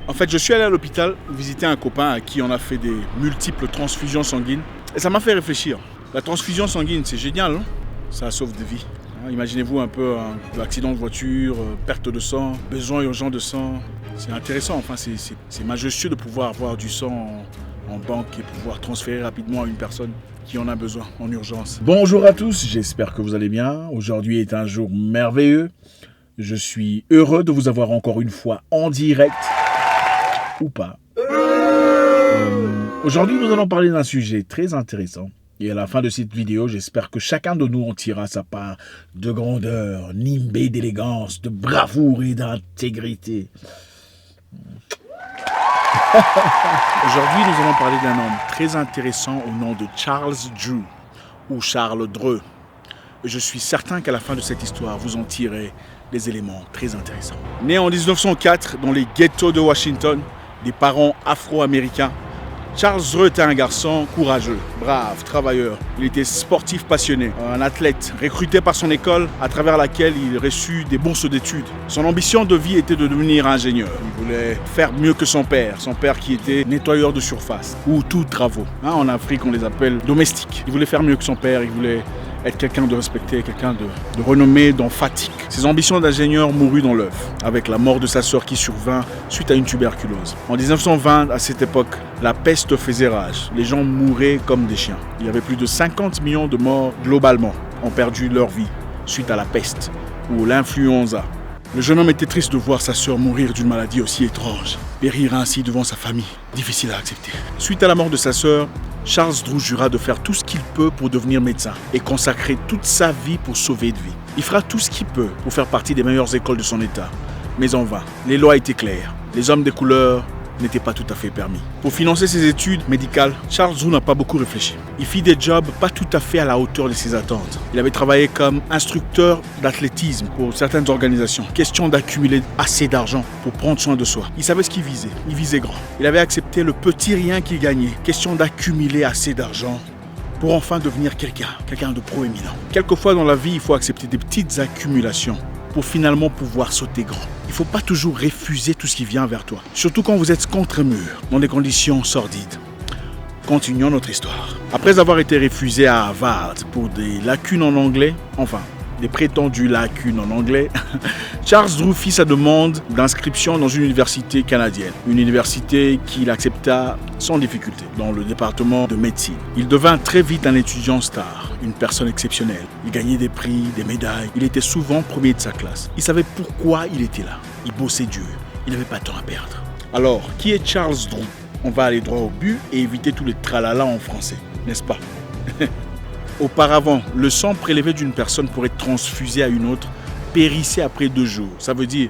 En fait, je suis allé à l'hôpital visiter un copain à qui on a fait des multiples transfusions sanguines. Et ça m'a fait réfléchir. La transfusion sanguine, c'est génial, non? Ça sauve des vies. Imaginez-vous un peu un accident de voiture, perte de sang, besoin urgent de sang. C'est intéressant, enfin c'est majestueux de pouvoir avoir du sang en banque et pouvoir transférer rapidement à une personne qui en a besoin en urgence. Bonjour à tous, j'espère que vous allez bien. Aujourd'hui est un jour merveilleux. Je suis heureux de vous avoir encore une fois en direct. Ou pas. Aujourd'hui, nous allons parler d'un sujet très intéressant. Et à la fin de cette vidéo, j'espère que chacun de nous en tirera sa part de grandeur, nimbé d'élégance, de bravoure et d'intégrité. Aujourd'hui, nous allons parler d'un homme très intéressant au nom de Charles Drew, ou Charles Dreux. Et je suis certain qu'à la fin de cette histoire, vous en tirerez des éléments très intéressants. Né en 1904 dans les ghettos de Washington, des parents afro-américains, Charles Dreux était un garçon courageux, brave, travailleur. Il était sportif passionné, un athlète, recruté par son école à travers laquelle il reçut des bourses d'études. Son ambition de vie était de devenir ingénieur. Il voulait faire mieux que son père qui était nettoyeur de surface ou tout travaux. En Afrique, on les appelle domestiques. Il voulait faire mieux que son père, il voulait être quelqu'un de respecté, quelqu'un de renommé, d'emphatique. Ses ambitions d'ingénieur mourut dans l'œuf, avec la mort de sa sœur qui survint suite à une tuberculose. En 1920, à cette époque, la peste faisait rage. Les gens mouraient comme des chiens. Il y avait plus de 50 millions de morts globalement ont perdu leur vie suite à la peste ou l'influenza. Le jeune homme était triste de voir sa sœur mourir d'une maladie aussi étrange, périr ainsi devant sa famille. Difficile à accepter. Suite à la mort de sa sœur, Charles Drew jura de faire tout ce qu'il peut pour devenir médecin et consacrer toute sa vie pour sauver de vie. Il fera tout ce qu'il peut pour faire partie des meilleures écoles de son état. Mais en vain, les lois étaient claires. Les hommes de couleur n'étaient pas tout à fait permis. Pour financer ses études médicales, Charles Drew n'a pas beaucoup réfléchi. Il fit des jobs pas tout à fait à la hauteur de ses attentes. Il avait travaillé comme instructeur d'athlétisme pour certaines organisations. Question d'accumuler assez d'argent pour prendre soin de soi. Il savait ce qu'il visait. Il visait grand. Il avait accepté le petit rien qu'il gagnait. Question d'accumuler assez d'argent pour enfin devenir quelqu'un de proéminent. Quelquefois dans la vie, il faut accepter des petites accumulations pour finalement pouvoir sauter grand. Il ne faut pas toujours refuser tout ce qui vient vers toi, surtout quand vous êtes contre mur, dans des conditions sordides. Continuons notre histoire. Après avoir été refusé à Harvard pour des lacunes en anglais, des prétendues lacunes en anglais, Charles Drew fit sa demande d'inscription dans une université canadienne. Une université qu'il accepta sans difficulté, dans le département de médecine. Il devint très vite un étudiant star, une personne exceptionnelle. Il gagnait des prix, des médailles. Il était souvent premier de sa classe. Il savait pourquoi il était là. Il bossait dur. Il n'avait pas de temps à perdre. Alors, qui est Charles Drew? On va aller droit au but et éviter tous les tralala en français, n'est-ce pas? Auparavant, le sang prélevé d'une personne pour être transfusé à une autre périssait après 2 jours. Ça veut dire,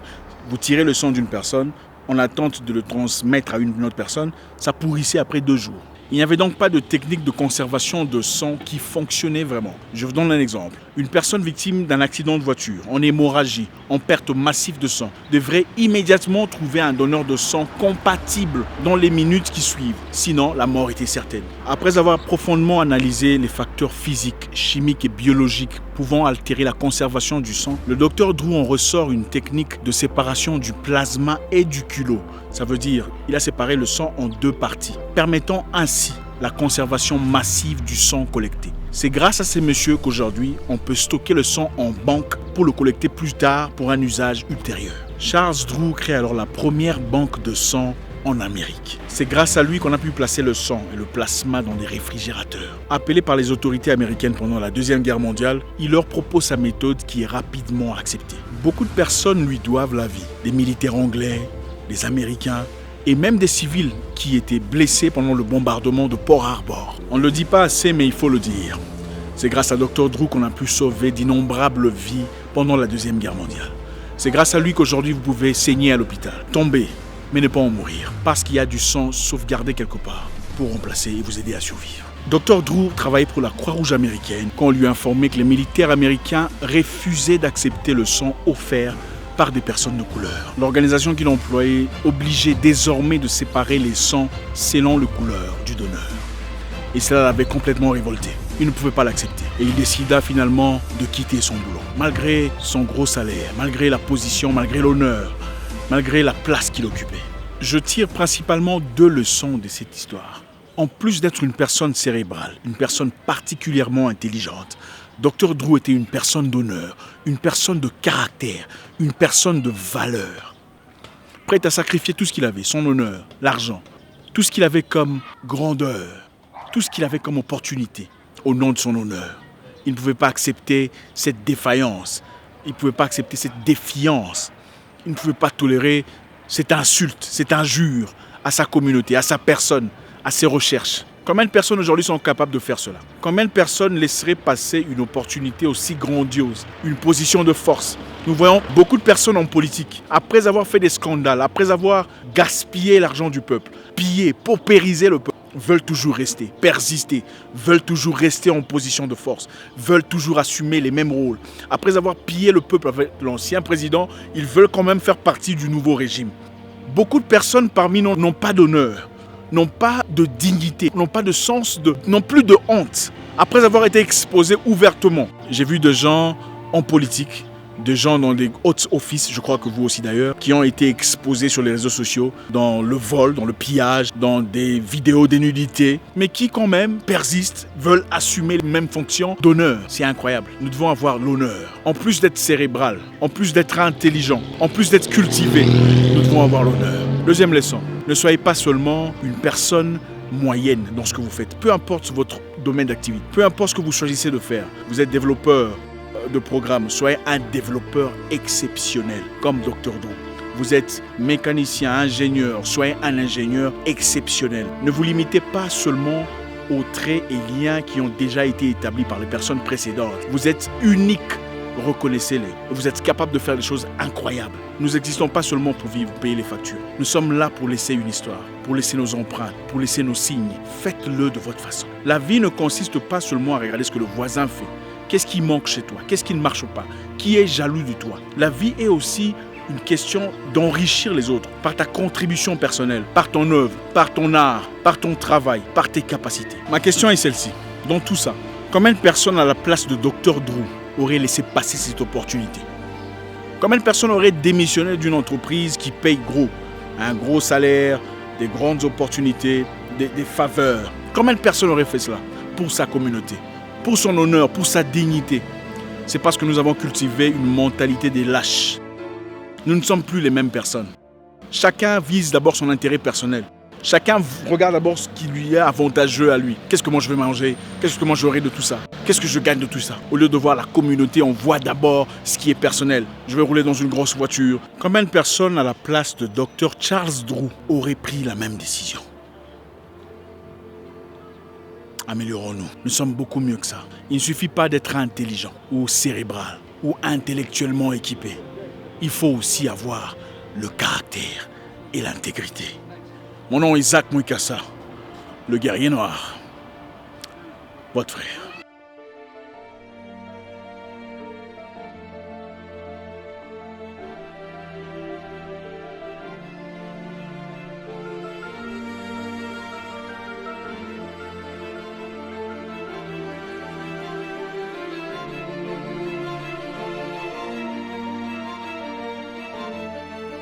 vous tirez le sang d'une personne, en attente de le transmettre à une autre personne, ça pourrissait après 2 jours. Il n'y avait donc pas de technique de conservation de sang qui fonctionnait vraiment. Je vous donne un exemple. Une personne victime d'un accident de voiture, en hémorragie, en perte massive de sang, devrait immédiatement trouver un donneur de sang compatible dans les minutes qui suivent. Sinon, la mort était certaine. Après avoir profondément analysé les facteurs physiques, chimiques et biologiques pouvant altérer la conservation du sang, le docteur Drew en ressort une technique de séparation du plasma et du culot. Ça veut dire, il a séparé le sang en 2 parties, permettant ainsi la conservation massive du sang collecté. C'est grâce à ces messieurs qu'aujourd'hui, on peut stocker le sang en banque pour le collecter plus tard pour un usage ultérieur. Charles Drew crée alors la première banque de sang en Amérique. C'est grâce à lui qu'on a pu placer le sang et le plasma dans des réfrigérateurs. Appelé par les autorités américaines pendant la Deuxième Guerre mondiale, il leur propose sa méthode qui est rapidement acceptée. Beaucoup de personnes lui doivent la vie. Des militaires anglais, des Américains et même des civils qui étaient blessés pendant le bombardement de Pearl Harbor. On ne le dit pas assez, mais il faut le dire. C'est grâce à Dr. Drew qu'on a pu sauver d'innombrables vies pendant la Deuxième Guerre mondiale. C'est grâce à lui qu'aujourd'hui vous pouvez saigner à l'hôpital, tomber, mais ne pas en mourir, parce qu'il y a du sang sauvegardé quelque part pour remplacer et vous aider à survivre. Dr. Drew travaillait pour la Croix-Rouge américaine quand on lui informait que les militaires américains refusaient d'accepter le sang offert par des personnes de couleur. L'organisation qu'il employait obligeait désormais de séparer les sangs selon la couleur du donneur. Et cela l'avait complètement révolté. Il ne pouvait pas l'accepter. Et il décida finalement de quitter son boulot. Malgré son gros salaire, malgré la position, malgré l'honneur, malgré la place qu'il occupait. Je tire principalement 2 leçons de cette histoire. En plus d'être une personne cérébrale, une personne particulièrement intelligente, Dr. Drew était une personne d'honneur, une personne de caractère, une personne de valeur. Prête à sacrifier tout ce qu'il avait, son honneur, l'argent, tout ce qu'il avait comme grandeur, tout ce qu'il avait comme opportunité, au nom de son honneur. Il ne pouvait pas accepter cette défaillance, il ne pouvait pas accepter cette défiance, il ne pouvait pas tolérer cette insulte, cette injure à sa communauté, à sa personne, à ses recherches. Combien de personnes aujourd'hui sont capables de faire cela? Combien de personnes laisseraient passer une opportunité aussi grandiose, une position de force? Nous voyons beaucoup de personnes en politique, après avoir fait des scandales, après avoir gaspillé l'argent du peuple, pillé, paupérisé le peuple, veulent toujours rester, persister, veulent toujours rester en position de force, veulent toujours assumer les mêmes rôles. Après avoir pillé le peuple avec l'ancien président, ils veulent quand même faire partie du nouveau régime. Beaucoup de personnes parmi nous n'ont pas d'honneur, n'ont pas de dignité, n'ont pas de sens, n'ont plus de honte. Après avoir été exposés ouvertement, j'ai vu des gens en politique, des gens dans des hauts offices, je crois que vous aussi d'ailleurs, qui ont été exposés sur les réseaux sociaux, dans le vol, dans le pillage, dans des vidéos de nudité, mais qui quand même persistent, veulent assumer les mêmes fonctions d'honneur. C'est incroyable. Nous devons avoir l'honneur. En plus d'être cérébral, en plus d'être intelligent, en plus d'être cultivé, nous devons avoir l'honneur. Deuxième leçon, ne soyez pas seulement une personne moyenne dans ce que vous faites. Peu importe votre domaine d'activité, peu importe ce que vous choisissez de faire. Vous êtes développeur de programme, soyez un développeur exceptionnel comme Dr. Drew. Vous êtes mécanicien, ingénieur, soyez un ingénieur exceptionnel. Ne vous limitez pas seulement aux traits et liens qui ont déjà été établis par les personnes précédentes. Vous êtes unique, reconnaissez-les. Vous êtes capable de faire des choses incroyables. Nous n'existons pas seulement pour vivre, payer les factures. Nous sommes là pour laisser une histoire, pour laisser nos empreintes, pour laisser nos signes. Faites-le de votre façon. La vie ne consiste pas seulement à regarder ce que le voisin fait. Qu'est-ce qui manque chez toi? Qu'est-ce qui ne marche pas? Qui est jaloux de toi? La vie est aussi une question d'enrichir les autres par ta contribution personnelle, par ton œuvre, par ton art, par ton travail, par tes capacités. Ma question est celle-ci. Dans tout ça, combien de personnes à la place de Dr. Drew auraient laissé passer cette opportunité? Combien de personnes auraient démissionné d'une entreprise qui paye gros? Un gros salaire, des grandes opportunités, des faveurs. Combien de personnes auraient fait cela pour sa communauté? Pour son honneur, pour sa dignité. C'est parce que nous avons cultivé une mentalité des lâches. Nous ne sommes plus les mêmes personnes. Chacun vise d'abord son intérêt personnel. Chacun regarde d'abord ce qui lui est avantageux à lui. Qu'est-ce que moi je vais manger? Qu'est-ce que moi j'aurai de tout ça? Qu'est-ce que je gagne de tout ça? Au lieu de voir la communauté, on voit d'abord ce qui est personnel. Je vais rouler dans une grosse voiture. Combien de personnes à la place de Dr. Charles Drew auraient pris la même décision? Améliorons-nous. Nous sommes beaucoup mieux que ça. Il ne suffit pas d'être intelligent ou cérébral ou intellectuellement équipé. Il faut aussi avoir le caractère et l'intégrité. Mon nom est Isaac Mouikassa, le guerrier noir. Votre frère.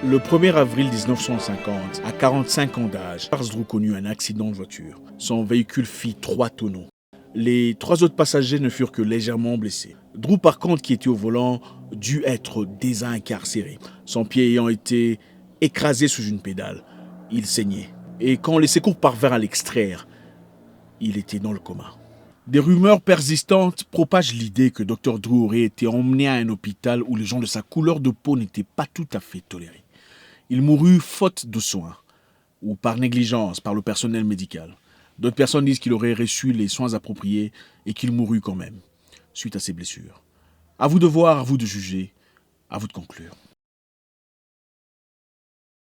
Le 1er avril 1950, à 45 ans d'âge, Charles Drew connut un accident de voiture. Son véhicule fit 3 tonneaux. Les 3 autres passagers ne furent que légèrement blessés. Drew, par contre, qui était au volant, dut être désincarcéré. Son pied ayant été écrasé sous une pédale, il saignait. Et quand les secours parvinrent à l'extraire, il était dans le coma. Des rumeurs persistantes propagent l'idée que Dr. Drew aurait été emmené à un hôpital où les gens de sa couleur de peau n'étaient pas tout à fait tolérés. Il mourut faute de soins, ou par négligence par le personnel médical. D'autres personnes disent qu'il aurait reçu les soins appropriés et qu'il mourut quand même, suite à ses blessures. À vous de voir, à vous de juger, à vous de conclure.